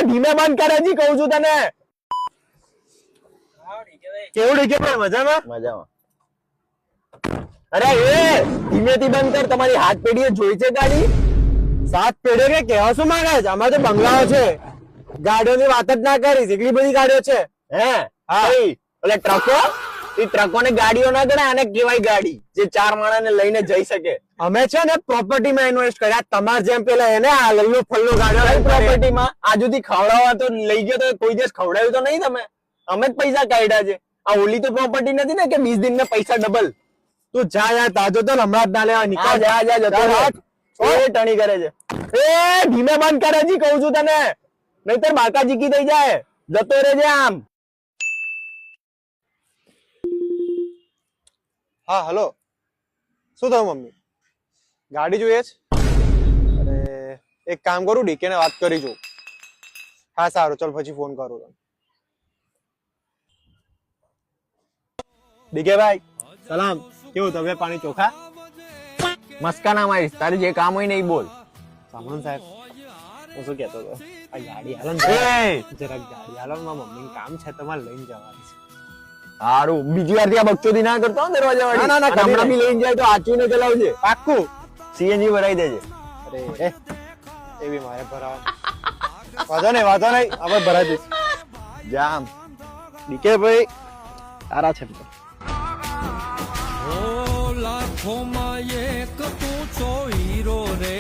ધીમે બંધ કરે જી કહું છું તને. કેવું ડીકે ભાઈ મજામાં? મજામાં. અરે એ ધીમેથી બંધ કર, તમારી હાથ પેઢીએ જોઈ છે ગાડી? સાત પેઢીઓ કે કેવા શું માંગે છે? અમારે તો બંગલાઓ છે, ગાડીઓની વાત જ ના કરીશ, એટલી બધી ગાડીઓ છે. હે હા એટલે ટ્રકો, એ ટ્રકો ને ગાડીઓ ના ગણાય, આને કેવાય ગાડી જે ચાર માણસ ને લઈને જઈ શકે. અમે છે ને પ્રોપર્ટી માં ઇન્વેસ્ટ કર્યા, તમારે જેમ પેલા એને આ લલ્લો ફલ્લો ગાડીઓ પ્રોપર્ટી માં આજુથી ખવડાવવા તો લઈ ગયો તો કોઈ દિવસ ખવડાવ્યું તો નહીં તમે? અમે જ પૈસા કાઢ્યા છે. આ ઓલી તો પ્રોપર્ટી નથી ને કે 20 દિન ને પૈસા ડબલ. તું જા યાર, તાજો તો હમણાં જ ના લેવા નીકળ. જા જા જતો એ ટણી કરે છે. એ ધીમે બંધ કરે જી કહું છું તને, નહીતર બાકા જીકી થઈ જાય. જતો રહેજે આમ. હા હલો, શું થયું મમ્મી? ગાડી જોઈએ છે? અરે એક કામ કરું, ડીકે ને વાત કરી જોઉં. હા સારું, ચલ પછી ફોન કરું તને. ડીકે ભાઈ સલામ, કેવું તબિયત પાણી ચોખા? મસ્કા ના મારીશ, તારે જે કામ હોય ને એ બોલ. સામન સાહેબ, હું શું કહેતો હતો, આ ગાડી હાલો ને જરાક ગાડી હાલો ને, મારા મમ્મીને કામ છે, તમારે લઈને જવાની છે. સારું, બીજી વાર ત્યાં બકચોદી ના કરતો દરવાજા વાળી. ના ના, હમણાં બી લઈને જાય તો આચીને ચલાવજે. પાક્કું સીએનજી ભરાઈ દેજે. અરે એ બી મારે ભરાવા. વાંધો નહીં, આપણે ભરાઈ દઈશું. જામ ડીકે ભાઈ સારા છે. લાખોમાં એક તું છો હીરો રે.